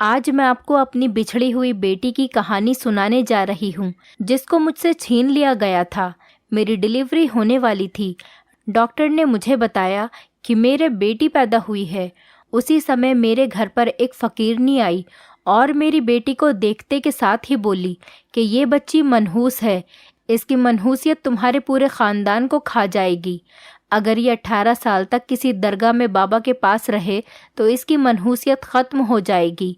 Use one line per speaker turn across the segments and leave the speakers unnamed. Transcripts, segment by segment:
आज मैं आपको अपनी बिछड़ी हुई बेटी की कहानी सुनाने जा रही हूँ, जिसको मुझसे छीन लिया गया था। मेरी डिलीवरी होने वाली थी। डॉक्टर ने मुझे बताया कि मेरे बेटी पैदा हुई है। उसी समय मेरे घर पर एक फकीरनी आई और मेरी बेटी को देखते के साथ ही बोली कि ये बच्ची मनहूस है, इसकी मनहूसियत तुम्हारे पूरे ख़ानदान को खा जाएगी। अगर ये 18 साल तक किसी दरगाह में बाबा के पास रहे तो इसकी मनहूसियत ख़त्म हो जाएगी।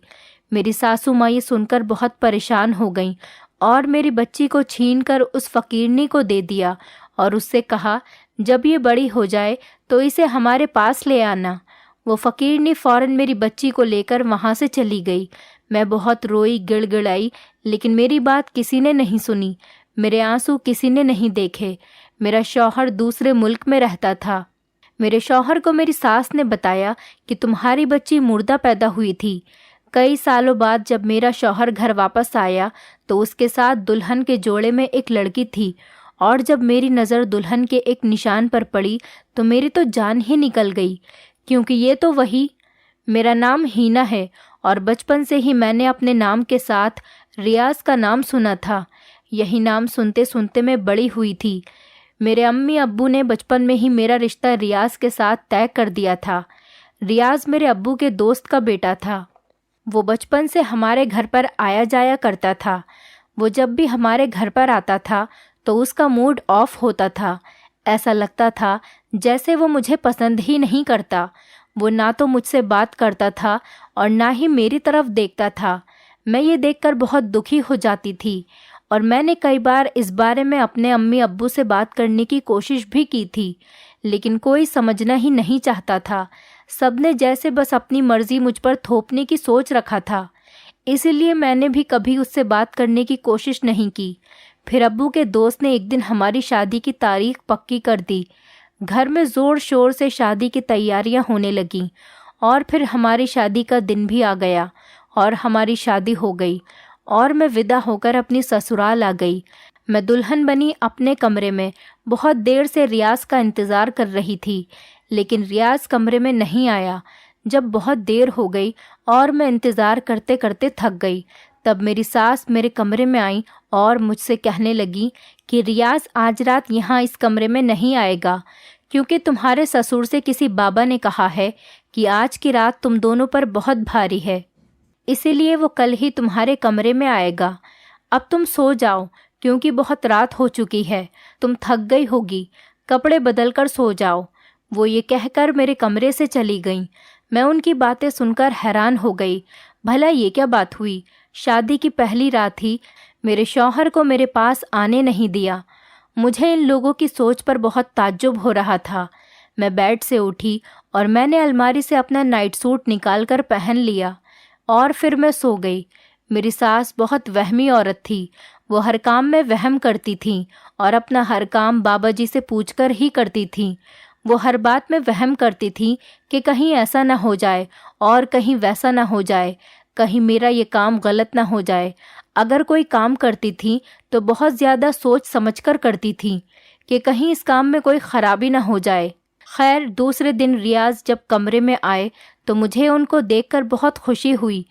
मेरी सासू माँ ये सुनकर बहुत परेशान हो गईं और मेरी बच्ची को छीनकर उस फकीरनी को दे दिया और उससे कहा, जब ये बड़ी हो जाए तो इसे हमारे पास ले आना। वो फकीरनी फ़ौरन मेरी बच्ची को लेकर वहाँ से चली गई। मैं बहुत रोई गिड़गिड़ाई, लेकिन मेरी बात किसी ने नहीं सुनी। मेरे आंसू किसी ने नहीं देखे। मेरा शौहर दूसरे मुल्क में रहता था। मेरे शौहर को मेरी सास ने बताया कि तुम्हारी बच्ची मुर्दा पैदा हुई थी। कई सालों बाद जब मेरा शौहर घर वापस आया तो उसके साथ दुल्हन के जोड़े में एक लड़की थी, और जब मेरी नज़र दुल्हन के एक निशान पर पड़ी तो मेरी तो जान ही निकल गई, क्योंकि ये तो वही। मेरा नाम हीना है और बचपन से ही मैंने अपने नाम के साथ रियाज का नाम सुना था। यही नाम सुनते सुनते मैं बड़ी हुई थी। मेरे अम्मी अब्बू ने बचपन में ही मेरा रिश्ता रियाज के साथ तय कर दिया था। रियाज मेरे अब्बू के दोस्त का बेटा था। वो बचपन से हमारे घर पर आया जाया करता था। वो जब भी हमारे घर पर आता था तो उसका मूड ऑफ होता था। ऐसा लगता था जैसे वो मुझे पसंद ही नहीं करता। वो ना तो मुझसे बात करता था और ना ही मेरी तरफ देखता था। मैं ये देखकर बहुत दुखी हो जाती थी और मैंने कई बार इस बारे में अपने अम्मी अब्बू से बात करने की कोशिश भी की थी, लेकिन कोई समझना ही नहीं चाहता था। सबने जैसे बस अपनी मर्जी मुझ पर थोपने की सोच रखा था। इसीलिए मैंने भी कभी उससे बात करने की कोशिश नहीं की। फिर अब्बू के दोस्त ने एक दिन हमारी शादी की तारीख पक्की कर दी। घर में ज़ोर शोर से शादी की तैयारियां होने लगीं और फिर हमारी शादी का दिन भी आ गया और हमारी शादी हो गई और मैं विदा होकर अपनी ससुराल आ गई। मैं दुल्हन बनी अपने कमरे में बहुत देर से रियाज का इंतज़ार कर रही थी, लेकिन रियाज कमरे में नहीं आया। जब बहुत देर हो गई और मैं इंतज़ार करते करते थक गई, तब मेरी सास मेरे कमरे में आई और मुझसे कहने लगी कि रियाज आज रात यहाँ इस कमरे में नहीं आएगा, क्योंकि तुम्हारे ससुर से किसी बाबा ने कहा है कि आज की रात तुम दोनों पर बहुत भारी है, इसीलिए वो कल ही तुम्हारे कमरे में आएगा। अब तुम सो जाओ, क्योंकि बहुत रात हो चुकी है, तुम थक गई होगी, कपड़े बदल कर सो जाओ। वो ये कहकर मेरे कमरे से चली गईं। मैं उनकी बातें सुनकर हैरान हो गई। भला ये क्या बात हुई? शादी की पहली रात ही मेरे शौहर को मेरे पास आने नहीं दिया। मुझे इन लोगों की सोच पर बहुत ताज्जुब हो रहा था। मैं बेड से उठी और मैंने अलमारी से अपना नाइट सूट निकाल कर पहन लिया और फिर मैं सो गई। मेरी सास बहुत वहमी औरत थी। वो हर काम में वहम करती थी और अपना हर काम बाबा जी से पूछकर ही करती थी। वो हर बात में वहम करती थी कि कहीं ऐसा ना हो जाए और कहीं वैसा ना हो जाए, कहीं मेरा ये काम गलत ना हो जाए। अगर कोई काम करती थी तो बहुत ज़्यादा सोच समझकर करती थी कि कहीं इस काम में कोई ख़राबी ना हो जाए। खैर, दूसरे दिन रियाज जब कमरे में आए तो मुझे उनको देखकर बहुत खुशी हुई,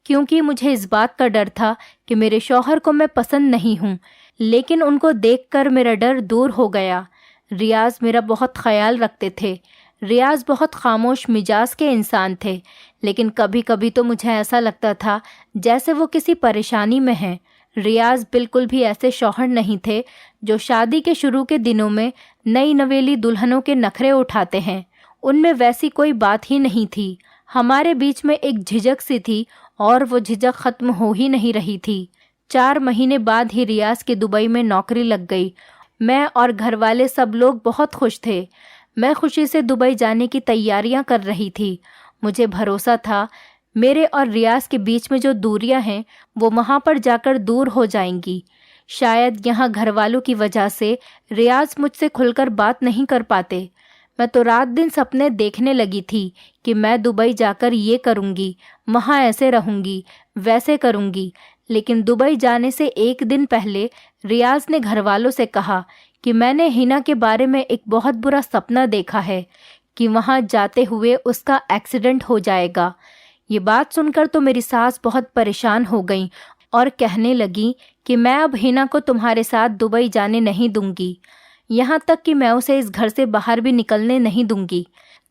क्योंकि मुझे इस बात का डर था कि मेरे शौहर को मैं पसंद नहीं हूँ, लेकिन उनको देखकर मेरा डर दूर हो गया। रियाज मेरा बहुत ख्याल रखते थे। रियाज बहुत खामोश मिजाज के इंसान थे, लेकिन कभी कभी तो मुझे ऐसा लगता था जैसे वो किसी परेशानी में हैं। रियाज बिल्कुल भी ऐसे शौहर नहीं थे जो शादी के शुरू के दिनों में नई नवेली दुल्हनों के नखरे उठाते हैं। उनमें वैसी कोई बात ही नहीं थी। हमारे बीच में एक झिझक सी थी और वो झिझक खत्म हो ही नहीं रही थी। 4 महीने बाद ही रियाज की दुबई में नौकरी लग गई। मैं और घर वाले सब लोग बहुत खुश थे। मैं खुशी से दुबई जाने की तैयारियां कर रही थी। मुझे भरोसा था मेरे और रियाज के बीच में जो दूरियां हैं वो वहां पर जाकर दूर हो जाएंगी। शायद यहाँ घर वालों की वजह से रियाज मुझसे खुलकर बात नहीं कर पाते। मैं तो रात दिन सपने देखने लगी थी कि मैं दुबई जाकर ये करूँगी, वहाँ ऐसे रहूँगी, वैसे करूँगी। लेकिन दुबई जाने से एक दिन पहले रियाज ने घर वालों से कहा कि मैंने हिना के बारे में एक बहुत बुरा सपना देखा है कि वहाँ जाते हुए उसका एक्सीडेंट हो जाएगा। ये बात सुनकर तो मेरी सास बहुत परेशान हो गई और कहने लगी कि मैं अब हिना को तुम्हारे साथ दुबई जाने नहीं दूंगी, यहाँ तक कि मैं उसे इस घर से बाहर भी निकलने नहीं दूंगी।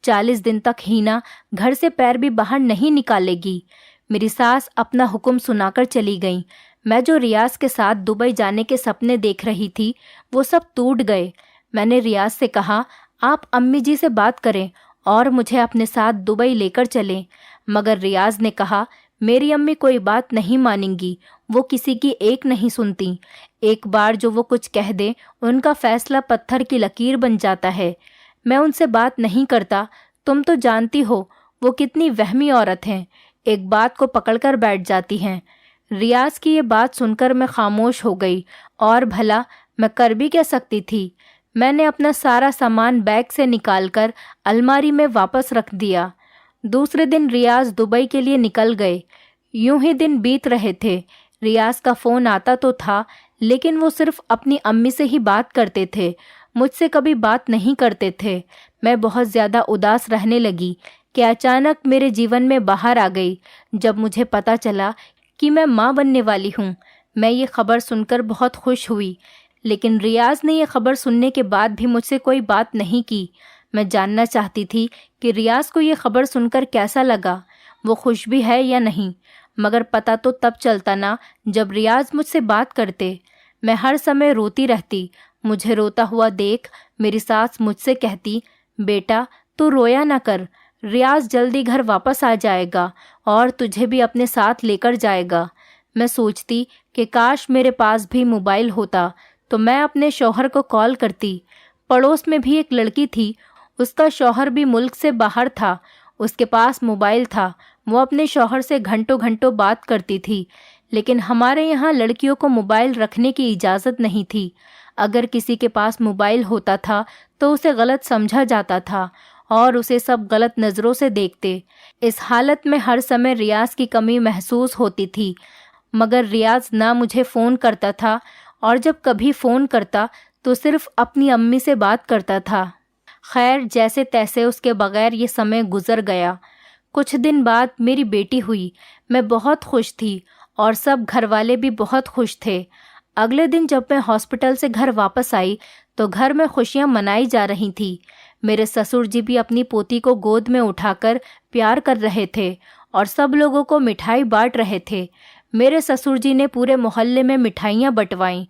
40 दिन तक हिना घर से पैर भी बाहर नहीं निकालेगी। मेरी सास अपना हुक्म सुनाकर चली गई। मैं जो रियाज के साथ दुबई जाने के सपने देख रही थी वो सब टूट गए। मैंने रियाज से कहा, आप अम्मी जी से बात करें और मुझे अपने साथ दुबई लेकर चलें। मगर रियाज ने कहा, मेरी अम्मी कोई बात नहीं मानेंगी, वो किसी की एक नहीं सुनती। एक बार जो वो कुछ कह दे उनका फैसला पत्थर की लकीर बन जाता है। मैं उनसे बात नहीं करता। तुम तो जानती हो वो कितनी वहमी औरत हैं, एक बात को पकड़कर बैठ जाती हैं। रियाज की ये बात सुनकर मैं खामोश हो गई और भला मैं कर भी क्या सकती थी। मैंने अपना सारा सामान बैग से निकालकर अलमारी में वापस रख दिया। दूसरे दिन रियाज दुबई के लिए निकल गए। यूं ही दिन बीत रहे थे। रियाज का फ़ोन आता तो था, लेकिन वो सिर्फ अपनी अम्मी से ही बात करते थे, मुझसे कभी बात नहीं करते थे। मैं बहुत ज़्यादा उदास रहने लगी कि अचानक मेरे जीवन में बाहर आ गई जब मुझे पता चला कि मैं माँ बनने वाली हूँ। मैं ये खबर सुनकर बहुत खुश हुई, लेकिन रियाज ने यह खबर सुनने के बाद भी मुझसे कोई बात नहीं की। मैं जानना चाहती थी कि रियाज को ये खबर सुनकर कैसा लगा, वो खुश भी है या नहीं। मगर पता तो तब चलता ना जब रियाज मुझसे बात करते। मैं हर समय रोती रहती। मुझे रोता हुआ देख मेरी सास मुझसे कहती, बेटा तू रोया ना कर, रियाज जल्दी घर वापस आ जाएगा और तुझे भी अपने साथ लेकर जाएगा। मैं सोचती कि काश मेरे पास भी मोबाइल होता तो मैं अपने शौहर को कॉल करती। पड़ोस में भी एक लड़की थी, उसका शौहर भी मुल्क से बाहर था, उसके पास मोबाइल था, वो अपने शौहर से घंटों घंटों बात करती थी। लेकिन हमारे यहाँ लड़कियों को मोबाइल रखने की इजाज़त नहीं थी। अगर किसी के पास मोबाइल होता था तो उसे गलत समझा जाता था और उसे सब गलत नज़रों से देखते। इस हालत में हर समय रियाज की कमी महसूस होती थी। मगर रियाज ना मुझे फ़ोन करता था और जब कभी फ़ोन करता तो सिर्फ अपनी अम्मी से बात करता था। खैर, जैसे तैसे उसके बगैर ये समय गुजर गया। कुछ दिन बाद मेरी बेटी हुई। मैं बहुत खुश थी और सब घर वाले भी बहुत खुश थे। अगले दिन जब मैं हॉस्पिटल से घर वापस आई तो घर में खुशियां मनाई जा रही थी। मेरे ससुर जी भी अपनी पोती को गोद में उठाकर प्यार कर रहे थे और सब लोगों को मिठाई बांट रहे थे। मेरे ससुर जी ने पूरे मोहल्ले में मिठाइयाँ बंटवाईं।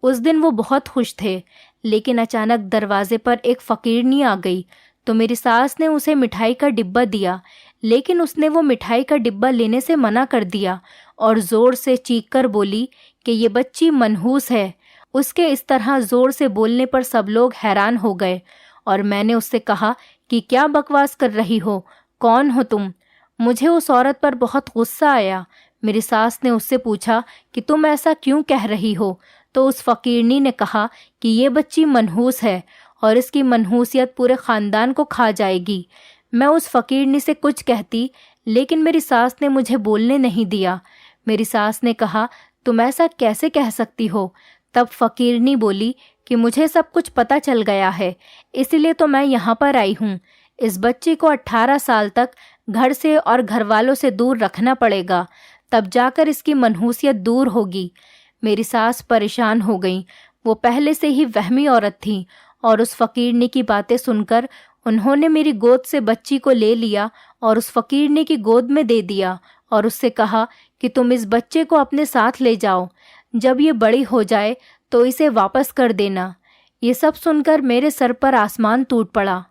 उस दिन वो बहुत खुश थे, लेकिन अचानक दरवाजे पर एक फ़कीरनी आ गई तो मेरी सास ने उसे मिठाई का डिब्बा दिया, लेकिन उसने वो मिठाई का डिब्बा लेने से मना कर दिया और ज़ोर से चीख कर बोली कि ये बच्ची मनहूस है। उसके इस तरह ज़ोर से बोलने पर सब लोग हैरान हो गए और मैंने उससे कहा कि क्या बकवास कर रही हो, कौन हो तुम? मुझे उस औरत पर बहुत गुस्सा आया। मेरी सास ने उससे पूछा कि तुम ऐसा क्यों कह रही हो? तो उस फ़कीरनी ने कहा कि ये बच्ची मनहूस है और इसकी मनहूसियत पूरे ख़ानदान को खा जाएगी। मैं उस फ़कीरनी से कुछ कहती, लेकिन मेरी सास ने मुझे बोलने नहीं दिया। मेरी सास ने कहा, तुम ऐसा कैसे कह सकती हो? तब फ़कीरनी बोली कि मुझे सब कुछ पता चल गया है, इसलिए तो मैं यहाँ पर आई हूँ। इस बच्ची को 18 साल तक घर से और घर वालों से दूर रखना पड़ेगा, तब जाकर इसकी मनहूसियत दूर होगी। मेरी सास परेशान हो गई। वो पहले से ही वहमी औरत थी और उस फ़कीरनी की बातें सुनकर उन्होंने मेरी गोद से बच्ची को ले लिया और उस फ़कीरनी की गोद में दे दिया और उससे कहा कि तुम इस बच्चे को अपने साथ ले जाओ, जब ये बड़ी हो जाए तो इसे वापस कर देना। ये सब सुनकर मेरे सर पर आसमान टूट पड़ा।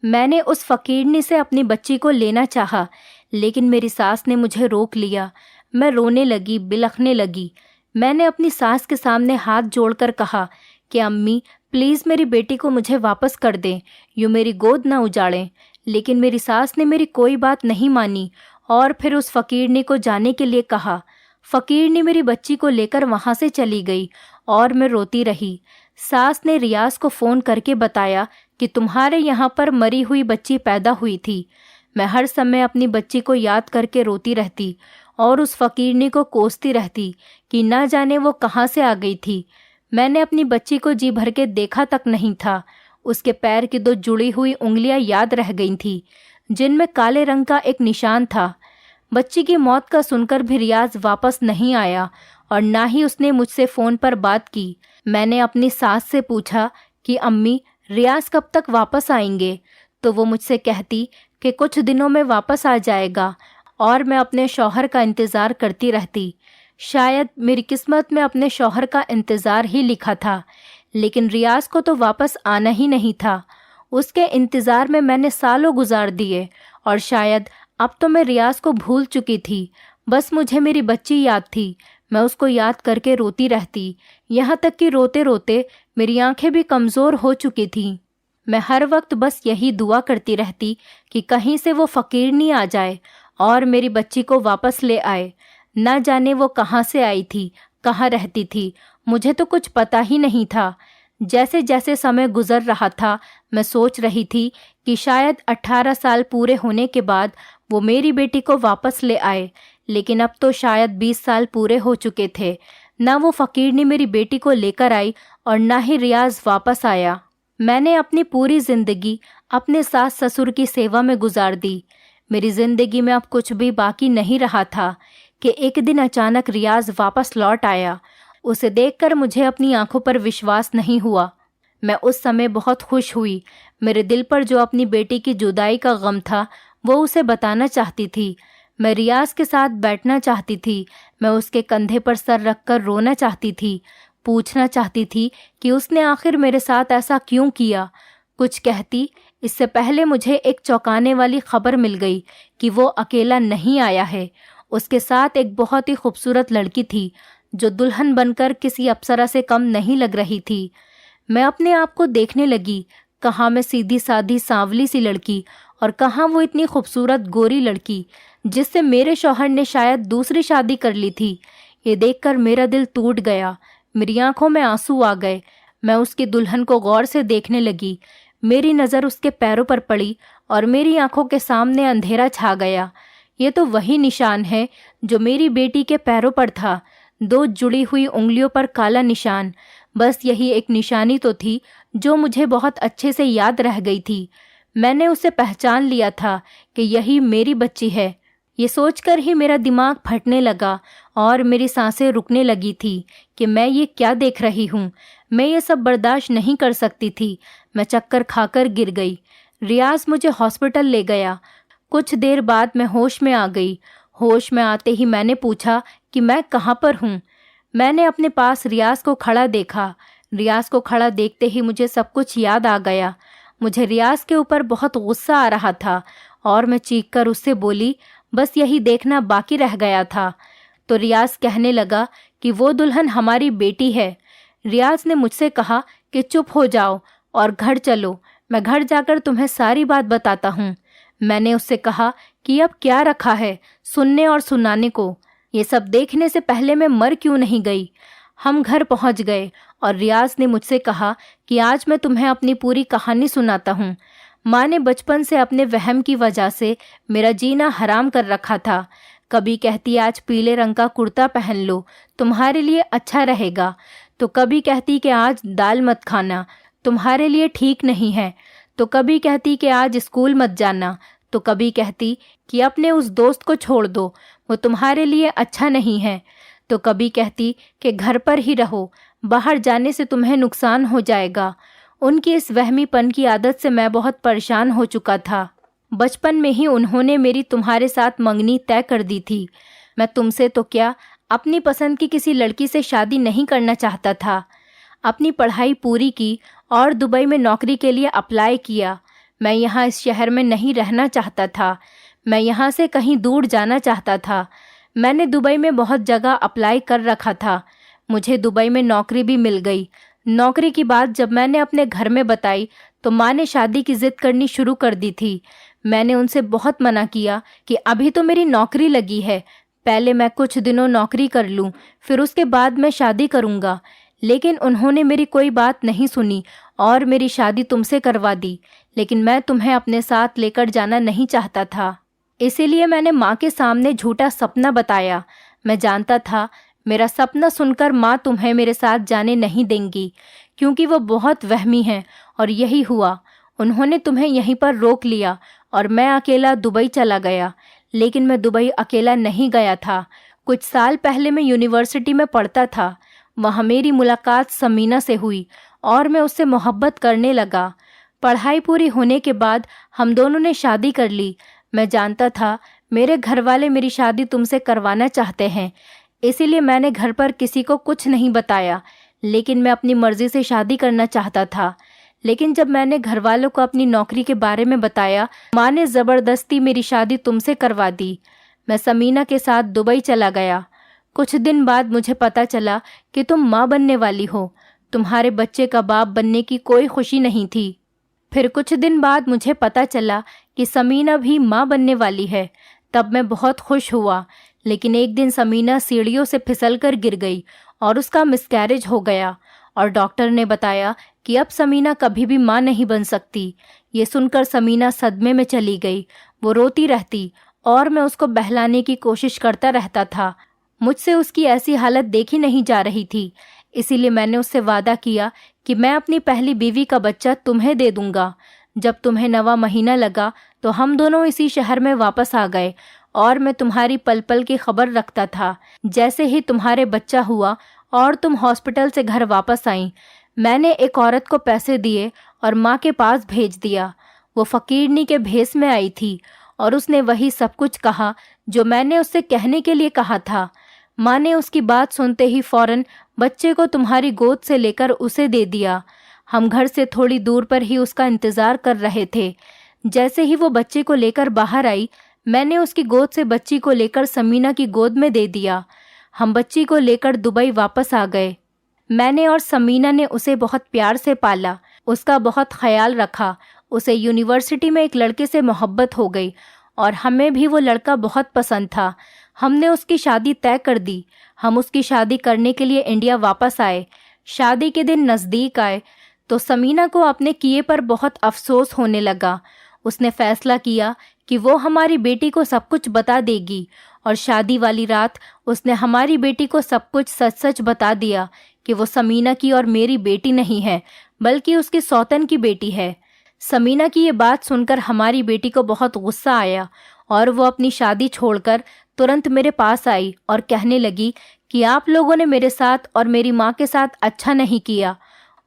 मैंने उस फ़कीरनी से अपनी बच्ची को लेना चाहा, लेकिन मेरी सास ने मुझे रोक लिया। मैं रोने लगी, बिलखने लगी। मैंने अपनी सास के सामने हाथ जोड़कर कहा कि अम्मी प्लीज़ मेरी बेटी को मुझे वापस कर दें, यूँ मेरी गोद ना उजाड़ें। लेकिन मेरी सास ने मेरी कोई बात नहीं मानी और फिर उस फ़कीरनी को जाने के लिए कहा। फ़कीरनी मेरी बच्ची को लेकर वहाँ से चली गई और मैं रोती रही। सास ने रियाज को फ़ोन करके बताया कि तुम्हारे यहाँ पर मरी हुई बच्ची पैदा हुई थी। मैं हर समय अपनी बच्ची को याद करके रोती रहती और उस फ़कीरनी को कोसती रहती कि ना जाने वो कहाँ से आ गई थी। मैंने अपनी बच्ची को जी भर के देखा तक नहीं था। उसके पैर की 2 जुड़ी हुई उंगलियां याद रह गई थी, जिनमें काले रंग का एक निशान था। बच्ची की मौत का सुनकर भी रियाज वापस नहीं आया और ना ही उसने मुझसे फ़ोन पर बात की। मैंने अपनी सास से पूछा कि अम्मी, रियाज कब तक वापस आएंगे? तो वो मुझसे कहती कि कुछ दिनों में वापस आ जाएगा और मैं अपने शौहर का इंतज़ार करती रहती। शायद मेरी किस्मत में अपने शौहर का इंतज़ार ही लिखा था, लेकिन रियाज को तो वापस आना ही नहीं था। उसके इंतज़ार में मैंने सालों गुजार दिए और शायद अब तो मैं रियाज को भूल चुकी थी। बस मुझे मेरी बच्ची याद थी। मैं उसको याद करके रोती रहती, यहाँ तक कि रोते रोते मेरी आंखें भी कमज़ोर हो चुकी थीं। मैं हर वक्त बस यही दुआ करती रहती कि कहीं से वो फ़कीरनी आ जाए और मेरी बच्ची को वापस ले आए। ना जाने वो कहाँ से आई थी, कहाँ रहती थी, मुझे तो कुछ पता ही नहीं था। जैसे जैसे समय गुजर रहा था, मैं सोच रही थी कि शायद 18 साल पूरे होने के बाद वो मेरी बेटी को वापस ले आए, लेकिन अब तो शायद 20 साल पूरे हो चुके थे। ना वो फ़कीरनी मेरी बेटी को लेकर आई और ना ही रियाज वापस आया। मैंने अपनी पूरी ज़िंदगी अपने सास ससुर की सेवा में गुजार दी। मेरी ज़िंदगी में अब कुछ भी बाकी नहीं रहा था कि एक दिन अचानक रियाज वापस लौट आया। उसे देखकर मुझे अपनी आंखों पर विश्वास नहीं हुआ। मैं उस समय बहुत खुश हुई। मेरे दिल पर जो अपनी बेटी की जुदाई का गम था, वो उसे बताना चाहती थी। मैं रियाज के साथ बैठना चाहती थी। मैं उसके कंधे पर सर रखकर रोना चाहती थी। पूछना चाहती थी कि उसने आखिर मेरे साथ ऐसा क्यों किया। कुछ कहती, इससे पहले मुझे एक चौंकाने वाली खबर मिल गई कि वो अकेला नहीं आया है। उसके साथ एक बहुत ही खूबसूरत लड़की थी जो दुल्हन बनकर किसी अप्सरा से कम नहीं लग रही थी। मैं अपने आप को देखने लगी, कहाँ मैं सीधी सादी सांवली सी लड़की और कहाँ वो इतनी खूबसूरत गोरी लड़की जिससे मेरे शौहर ने शायद दूसरी शादी कर ली थी। ये देखकर मेरा दिल टूट गया। मेरी आंखों में आंसू आ गए। मैं उसकी दुल्हन को गौर से देखने लगी। मेरी नज़र उसके पैरों पर पड़ी और मेरी आंखों के सामने अंधेरा छा गया। ये तो वही निशान है जो मेरी बेटी के पैरों पर था, 2 जुड़ी हुई उंगलियों पर काला निशान। बस यही एक निशानी तो थी जो मुझे बहुत अच्छे से याद रह गई थी। मैंने उसे पहचान लिया था कि यही मेरी बच्ची है। ये सोचकर ही मेरा दिमाग फटने लगा और मेरी सांसें रुकने लगी थी कि मैं ये क्या देख रही हूँ। मैं ये सब बर्दाश्त नहीं कर सकती थी। मैं चक्कर खाकर गिर गई। रियाज मुझे हॉस्पिटल ले गया। कुछ देर बाद मैं होश में आ गई। होश में आते ही मैंने पूछा कि मैं कहाँ पर हूँ। मैंने अपने पास रियाज को खड़ा देखा। रियाज को खड़ा देखते ही मुझे सब कुछ याद आ गया। मुझे रियाज के ऊपर बहुत गुस्सा आ रहा था और मैं चीखकर उससे बोली, बस यही देखना बाकी रह गया था। तो रियाज कहने लगा कि वो दुल्हन हमारी बेटी है। रियाज ने मुझसे कहा कि चुप हो जाओ और घर चलो, मैं घर जाकर तुम्हें सारी बात बताता हूँ। मैंने उससे कहा कि अब क्या रखा है सुनने और सुनाने को। ये सब देखने से पहले मैं मर क्यों नहीं गई। हम घर पहुंच गए और रियाज ने मुझसे कहा कि आज मैं तुम्हें अपनी पूरी कहानी सुनाता हूँ। माँ ने बचपन से अपने वहम की वजह से मेरा जीना हराम कर रखा था। कभी कहती आज पीले रंग का कुर्ता पहन लो, तुम्हारे लिए अच्छा रहेगा, तो कभी कहती कि आज दाल मत खाना, तुम्हारे लिए ठीक नहीं है, तो कभी कहती कि आज स्कूल मत जाना, तो कभी कहती कि अपने उस दोस्त को छोड़ दो, वो तुम्हारे लिए अच्छा नहीं है, तो कभी कहती कि घर पर ही रहो, बाहर जाने से तुम्हें नुकसान हो जाएगा। उनकी इस वहमीपन की आदत से मैं बहुत परेशान हो चुका था। बचपन में ही उन्होंने मेरी तुम्हारे साथ मंगनी तय कर दी थी। मैं तुमसे तो क्या, अपनी पसंद की किसी लड़की से शादी नहीं करना चाहता था। अपनी पढ़ाई पूरी की और दुबई में नौकरी के लिए अप्लाई किया। मैं यहाँ इस शहर में नहीं रहना चाहता था। मैं यहाँ से कहीं दूर जाना चाहता था। मैंने दुबई में बहुत जगह अप्लाई कर रखा था। मुझे दुबई में नौकरी भी मिल गई। नौकरी की बात जब मैंने अपने घर में बताई तो माँ ने शादी की जिद करनी शुरू कर दी थी। मैंने उनसे बहुत मना किया कि अभी तो मेरी नौकरी लगी है, पहले मैं कुछ दिनों नौकरी कर लूँ, फिर उसके बाद मैं शादी करूँगा। लेकिन उन्होंने मेरी कोई बात नहीं सुनी और मेरी शादी तुमसे करवा दी। लेकिन मैं तुम्हें अपने साथ लेकर जाना नहीं चाहता था, इसीलिए मैंने माँ के सामने झूठा सपना बताया। मैं जानता था मेरा सपना सुनकर माँ तुम्हें मेरे साथ जाने नहीं देंगी, क्योंकि वो बहुत वहमी हैं, और यही हुआ। उन्होंने तुम्हें यहीं पर रोक लिया और मैं अकेला दुबई चला गया। लेकिन मैं दुबई अकेला नहीं गया था। कुछ साल पहले मैं यूनिवर्सिटी में पढ़ता था। वहाँ मेरी मुलाकात समीना से हुई और मैं उससे मोहब्बत करने लगा। पढ़ाई पूरी होने के बाद हम दोनों ने शादी कर ली। मैं जानता था मेरे घर वाले मेरी शादी तुमसे करवाना चाहते हैं, इसीलिए मैंने घर पर किसी को कुछ नहीं बताया, लेकिन मैं अपनी मर्जी से शादी करना चाहता था। लेकिन जब मैंने घर वालों को अपनी नौकरी के बारे में बताया, माँ ने ज़बरदस्ती मेरी शादी तुमसे करवा दी। मैं समीना के साथ दुबई चला गया। कुछ दिन बाद मुझे पता चला कि तुम माँ बनने वाली हो। तुम्हारे बच्चे का बाप बनने की कोई खुशी नहीं थी। फिर कुछ दिन बाद मुझे पता चला कि समीना भी माँ बनने वाली है। तब मैं बहुत खुश हुआ, लेकिन एक दिन समीना सीढ़ियों से फिसलकर गिर गई और उसका मिसकैरेज हो गया और डॉक्टर ने बताया कि अब समीना कभी भी माँ नहीं बन सकती। ये सुनकर समीना सदमे में चली गई। वो रोती रहती और मैं उसको बहलाने की कोशिश करता रहता था। मुझसे उसकी ऐसी हालत देखी नहीं जा रही थी, इसीलिए मैंने उससे वादा किया कि मैं अपनी पहली बीवी का बच्चा तुम्हें दे दूंगा। जब तुम्हें 9वां महीना लगा तो हम दोनों इसी शहर में वापस आ गए और मैं तुम्हारी पल पल की खबर रखता था। जैसे ही तुम्हारे बच्चा हुआ और तुम हॉस्पिटल से घर वापस आई, मैंने एक औरत को पैसे दिए और माँ के पास भेज दिया। वो फकीरनी के भेस में आई थी और उसने वही सब कुछ कहा जो मैंने उससे कहने के लिए कहा था। माँ ने उसकी बात सुनते ही फौरन बच्चे को तुम्हारी गोद से लेकर उसे दे दिया। हम घर से थोड़ी दूर पर ही उसका इंतज़ार कर रहे थे। जैसे ही वो बच्चे को लेकर बाहर आई, मैंने उसकी गोद से बच्ची को लेकर समीना की गोद में दे दिया। हम बच्ची को लेकर दुबई वापस आ गए। मैंने और समीना ने उसे बहुत प्यार से पाला, उसका बहुत ख्याल रखा। उसे यूनिवर्सिटी में एक लड़के से मोहब्बत हो गई और हमें भी वो लड़का बहुत पसंद था। हमने उसकी शादी तय कर दी। हम उसकी शादी करने के लिए इंडिया वापस आए। शादी के दिन नज़दीक आए तो समीना को अपने किए पर बहुत अफसोस होने लगा। उसने फैसला किया कि वो हमारी बेटी को सब कुछ बता देगी और शादी वाली रात उसने हमारी बेटी को सब कुछ सच सच बता दिया कि वो समीना की और मेरी बेटी नहीं है, बल्कि उसकी सौतन की बेटी है। समीना की ये बात सुनकर हमारी बेटी को बहुत गुस्सा आया और वो अपनी शादी छोड़कर तुरंत मेरे पास आई और कहने लगी कि आप लोगों ने मेरे साथ और मेरी माँ के साथ अच्छा नहीं किया।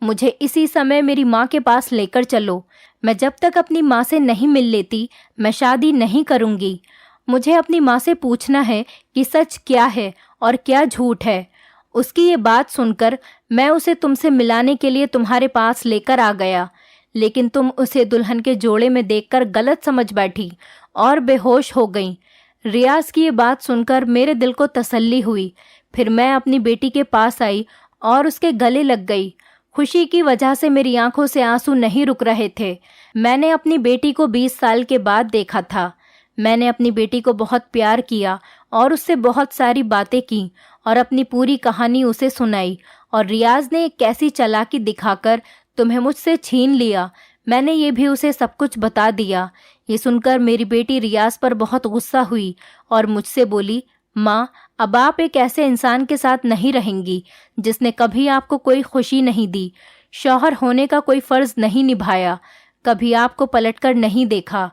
मुझे इसी समय मेरी माँ के पास लेकर चलो। मैं जब तक अपनी माँ से नहीं मिल लेती, मैं शादी नहीं करूँगी। मुझे अपनी माँ से पूछना है कि सच क्या है और क्या झूठ है। उसकी ये बात सुनकर मैं उसे तुमसे मिलाने के लिए तुम्हारे पास लेकर आ गया, लेकिन तुम उसे दुल्हन के जोड़े में देखकर गलत समझ बैठी और बेहोश हो गई। रियाज की ये बात सुनकर मेरे दिल को तसल्ली हुई। फिर मैं अपनी बेटी के पास आई और उसके गले लग गई। खुशी की वजह से मेरी आंखों से आंसू नहीं रुक रहे थे। मैंने अपनी बेटी को 20 साल के बाद देखा था। मैंने अपनी बेटी को बहुत प्यार किया और उससे बहुत सारी बातें की और अपनी पूरी कहानी उसे सुनाई। और रियाज ने एक कैसी चालाकी दिखाकर तुम्हें मुझसे छीन लिया, मैंने ये भी उसे सब कुछ बता दिया। ये सुनकर मेरी बेटी रियाज पर बहुत गुस्सा हुई और मुझसे बोली, माँ, अब आप एक ऐसे इंसान के साथ नहीं रहेंगी जिसने कभी आपको कोई खुशी नहीं दी, शौहर होने का कोई फ़र्ज़ नहीं निभाया, कभी आपको पलटकर नहीं देखा।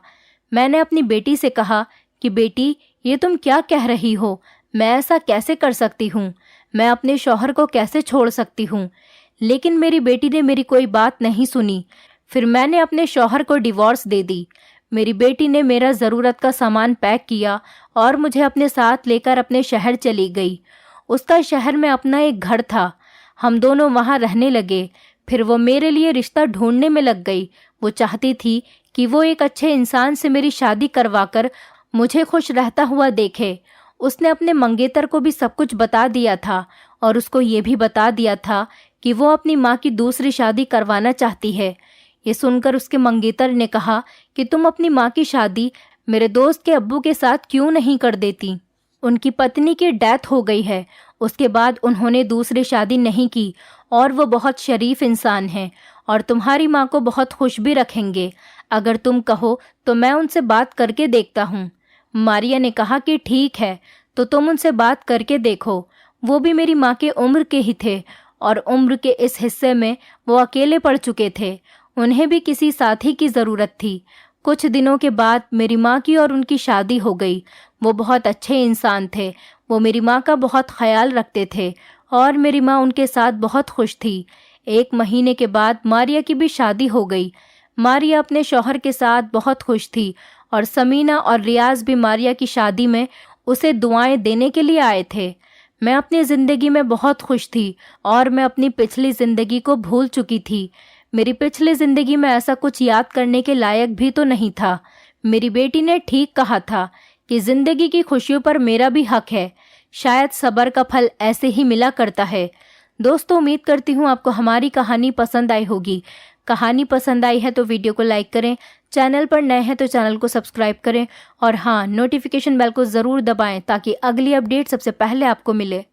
मैंने अपनी बेटी से कहा कि बेटी, ये तुम क्या कह रही हो? मैं ऐसा कैसे कर सकती हूँ? मैं अपने शौहर को कैसे छोड़ सकती हूँ? लेकिन मेरी बेटी ने मेरी कोई बात नहीं सुनी। फिर मैंने अपने शौहर को डिवोर्स दे दी। मेरी बेटी ने मेरा ज़रूरत का सामान पैक किया और मुझे अपने साथ लेकर अपने शहर चली गई। उसका शहर में अपना एक घर था। हम दोनों वहाँ रहने लगे। फिर वो मेरे लिए रिश्ता ढूंढने में लग गई। वो चाहती थी कि वो एक अच्छे इंसान से मेरी शादी करवाकर मुझे खुश रहता हुआ देखे। उसने अपने मंगेतर को भी सब कुछ बता दिया था और उसको ये भी बता दिया था कि वो अपनी माँ की दूसरी शादी करवाना चाहती है। ये सुनकर उसके मंगेतर ने कहा कि तुम अपनी माँ की शादी मेरे दोस्त के अब्बू के साथ क्यों नहीं कर देती? उनकी पत्नी की डेथ हो गई है। उसके बाद उन्होंने दूसरी शादी नहीं की और वो बहुत शरीफ इंसान हैं और तुम्हारी माँ को बहुत खुश भी रखेंगे। अगर तुम कहो तो मैं उनसे बात करके देखता हूँ। मारिया ने कहा कि ठीक है, तो तुम उनसे बात करके देखो। वो भी मेरी माँ के उम्र के ही थे और उम्र के इस हिस्से में वो अकेले पड़ चुके थे। उन्हें भी किसी साथी की ज़रूरत थी। कुछ दिनों के बाद मेरी माँ की और उनकी शादी हो गई। वो बहुत अच्छे इंसान थे। वो मेरी माँ का बहुत ख्याल रखते थे और मेरी माँ उनके साथ बहुत खुश थी। 1 महीने के बाद मारिया की भी शादी हो गई। मारिया अपने शौहर के साथ बहुत खुश थी और समीना और रियाज भी मारिया की शादी में उसे दुआएं देने के लिए आए थे। मैं अपनी ज़िंदगी में बहुत खुश थी और मैं अपनी पिछली ज़िंदगी को भूल चुकी थी। मेरी पिछली ज़िंदगी में ऐसा कुछ याद करने के लायक भी तो नहीं था। मेरी बेटी ने ठीक कहा था कि ज़िंदगी की खुशियों पर मेरा भी हक है। शायद सब्र का फल ऐसे ही मिला करता है। दोस्तों, उम्मीद करती हूँ आपको हमारी कहानी पसंद आई होगी। कहानी पसंद आई है तो वीडियो को लाइक करें, चैनल पर नए हैं तो चैनल को सब्सक्राइब करें और हाँ, नोटिफिकेशन बेल को ज़रूर दबाएं ताकि अगली अपडेट सबसे पहले आपको मिले।